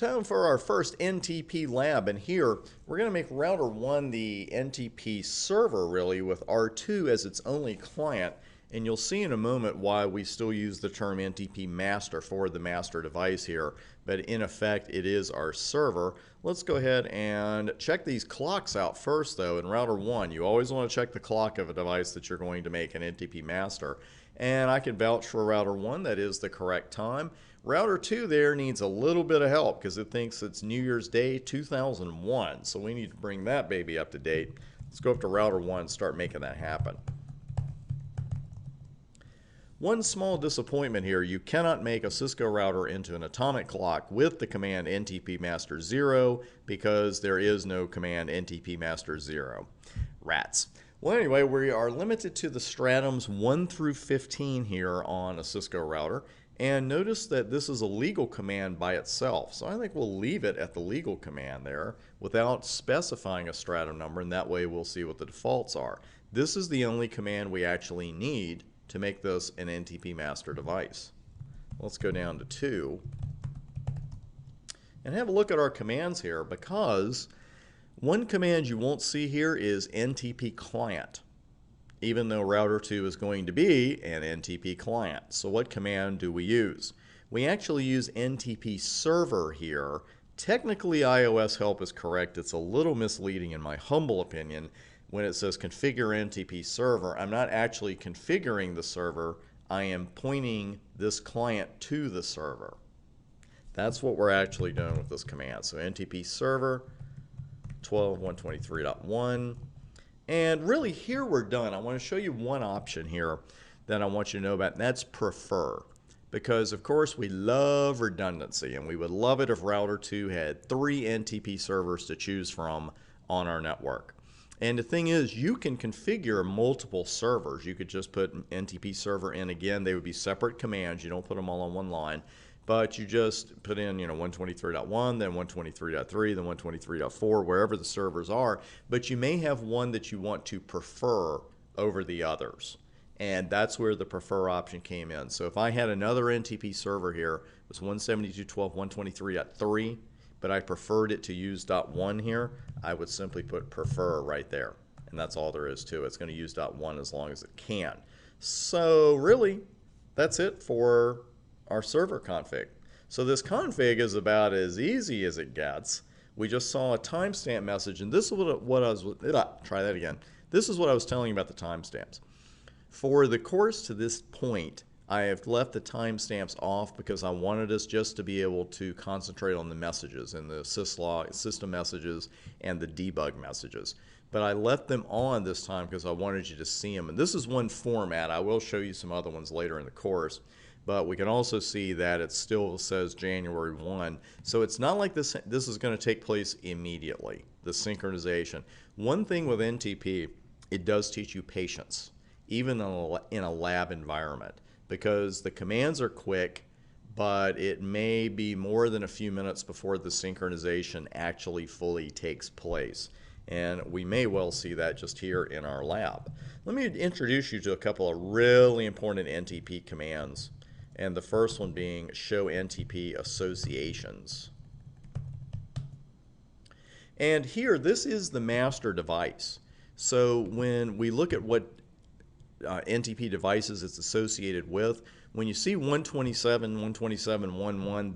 Time for our first NTP lab, and here we're going to make router 1 the NTP server really with R2 as its only client, and you'll see in a moment why we still use the term NTP master for the master device here, but in effect it is our server. Let's go ahead and check these clocks out first though. In router 1 you always want to check the clock of a device that you're going to make an NTP master, and I can vouch for router 1 that is the correct time. Router 2 there needs a little bit of help because it thinks it's New Year's Day 2001, so we need to bring that baby up to date. Let's go up to router 1 and start making that happen. One small disappointment here: you cannot make a Cisco router into an atomic clock with the command NTP master 0 because there is no command NTP master 0. Rats. Well, anyway, we are limited to the stratums 1 through 15 here on a Cisco router. And notice that this is a legal command by itself. So I think we'll leave it at the legal command there without specifying a stratum number, and that way we'll see what the defaults are. This is the only command we actually need to make this an NTP master device. Let's go down to 2 and have a look at our commands here, because one command you won't see here is NTP client, even though router 2 is going to be an NTP client. So what command do we use? We actually use NTP server here. Technically iOS help is correct. It's a little misleading in my humble opinion. When it says configure NTP server, I'm not actually configuring the server. I am pointing this client to the server. That's what we're actually doing with this command. So NTP server 12.123.1. And really here we're done. I want to show you one option here that I want you to know about, and that's prefer. Because of course we love redundancy, and we would love it if router 2 had 3 NTP servers to choose from on our network. And the thing is, you can configure multiple servers. You could just put NTP server in again. They would be separate commands. You don't put them all on one line. But you just put in, 123.1, then 123.3, then 123.4, wherever the servers are. But you may have one that you want to prefer over the others. And that's where the prefer option came in. So if I had another NTP server here, it was 172.12.123.3, but I preferred it to use .1 here, I would simply put prefer right there. And that's all there is to it. It's going to use .1 as long as it can. So really, that's it for our server config. So this config is about as easy as it gets. We just saw a timestamp message, and this is what I was try that again. This is what I was telling you about the timestamps. For the course to this point, I have left the timestamps off because I wanted us just to be able to concentrate on the messages and the syslog, system messages and the debug messages. But I left them on this time because I wanted you to see them. And this is one format. I will show you some other ones later in the course. But we can also see that it still says January 1. So it's not like this is going to take place immediately, the synchronization. One thing with NTP, it does teach you patience, even in a lab environment, because the commands are quick, but it may be more than a few minutes before the synchronization actually fully takes place. And we may well see that just here in our lab. Let me introduce you to a couple of really important NTP commands. And the first one being show NTP associations. And here, this is the master device. So when we look at what NTP devices it's associated with, when you see 127.127.1.1,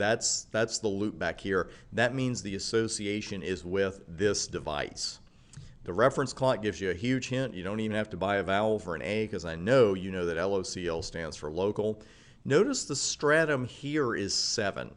that's the loop back here. That means the association is with this device. The reference clock gives you a huge hint. You don't even have to buy a vowel for an A, because I know you know that LOCL stands for local. Notice the stratum here is 7.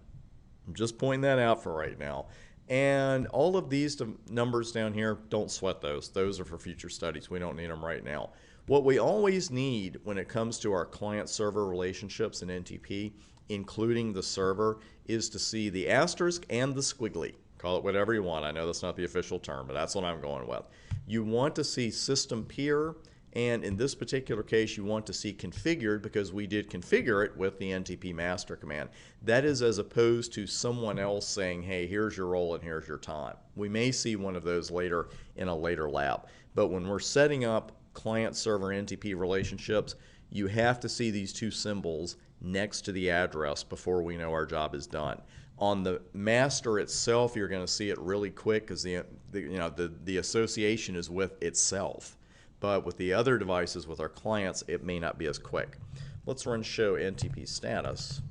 I'm just pointing that out for right now. And all of these numbers down here, don't sweat those. Those are for future studies. We don't need them right now. What we always need when it comes to our client-server relationships in NTP, including the server, is to see the asterisk and the squiggly. Call it whatever you want. I know that's not the official term, but that's what I'm going with. You want to see system peer, and in this particular case, you want to see configured, because we did configure it with the NTP master command. That is as opposed to someone else saying, hey, here's your role and here's your time. We may see one of those later in a later lab. But when we're setting up client-server NTP relationships, you have to see these two symbols next to the address before we know our job is done. On the master itself, you're going to see it really quick because the association is with itself. But with the other devices, with our clients, it may not be as quick. Let's run show NTP status.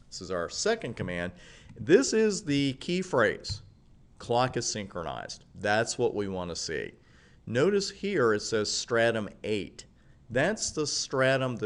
This is our second command. This is the key phrase. Clock is synchronized. That's what we want to see. Notice here it says stratum 8. That's the stratum,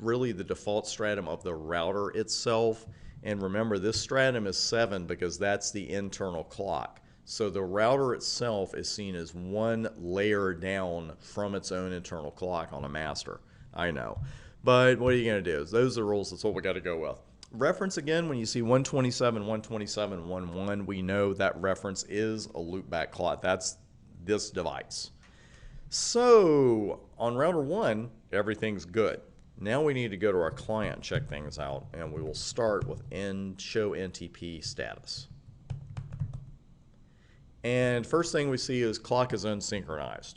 really the default stratum of the router itself. And remember, this stratum is 7 because that's the internal clock. So the router itself is seen as one layer down from its own internal clock on a master. I know. But what are you going to do? Those are the rules. That's what we got to go with. Reference again, when you see 127, 127, 11, we know that reference is a loopback clock. That's this device. So on router 1, everything's good. Now we need to go to our client, check things out, and we will start with show NTP status. And first thing we see is clock is unsynchronized.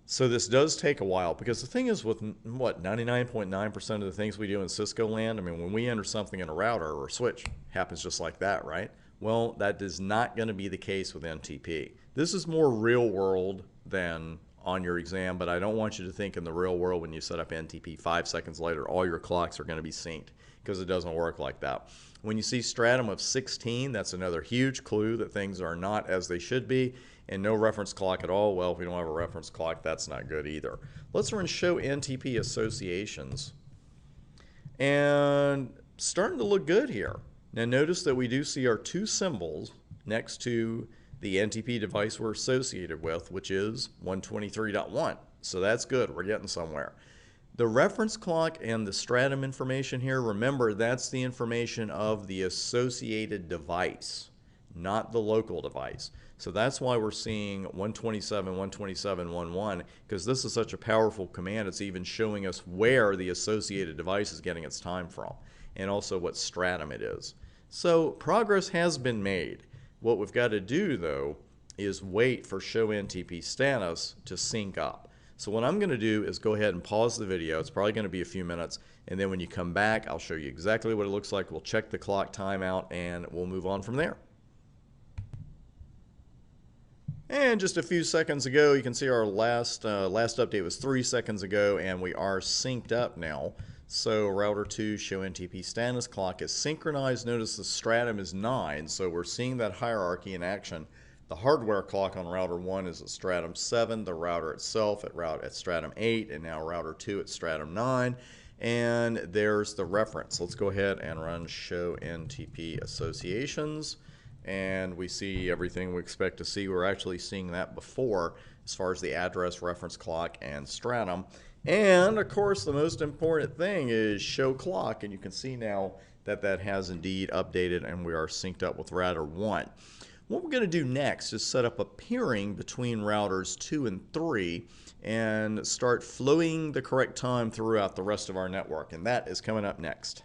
So this does take a while because the thing is with what 99.9% of the things we do in Cisco land, I mean when we enter something in a router or a switch, happens just like that, right? Well, that is not going to be the case with NTP. This is more real world than on your exam, but I don't want you to think in the real world when you set up NTP 5 seconds later all your clocks are going to be synced, because it doesn't work like that. When you see stratum of 16, that's another huge clue that things are not as they should be, and no reference clock at all. Well, if we don't have a reference clock, that's not good either. Let's run show NTP associations, and starting to look good here. Now notice that we do see our 2 symbols next to the NTP device we're associated with, which is 123.1. So that's good. We're getting somewhere. The reference clock and the stratum information here, remember, that's the information of the associated device, not the local device. So that's why we're seeing 127, 127, 11, because this is such a powerful command. It's even showing us where the associated device is getting its time from, and also what stratum it is. So progress has been made. What we've got to do, though, is wait for show NTP status to sync up. So what I'm going to do is go ahead and pause the video. It's probably going to be a few minutes, and then when you come back, I'll show you exactly what it looks like. We'll check the clock timeout, and we'll move on from there. And just a few seconds ago, you can see our last update was 3 seconds ago, and we are synced up now. So router 2 show NTP status, clock is synchronized. Notice the stratum is 9, so we're seeing that hierarchy in action. The hardware clock on router 1 is at stratum 7, the router itself at stratum 8, and now router 2 at stratum 9. And there's the reference. Let's go ahead and run show NTP associations, and we see everything we expect to see. We're actually seeing that before as far as the address, reference clock, and stratum. And of course the most important thing is show clock, and you can see now that that has indeed updated and we are synced up with router 1. What we're going to do next is set up a peering between routers 2 and 3 and start flowing the correct time throughout the rest of our network, and that is coming up next.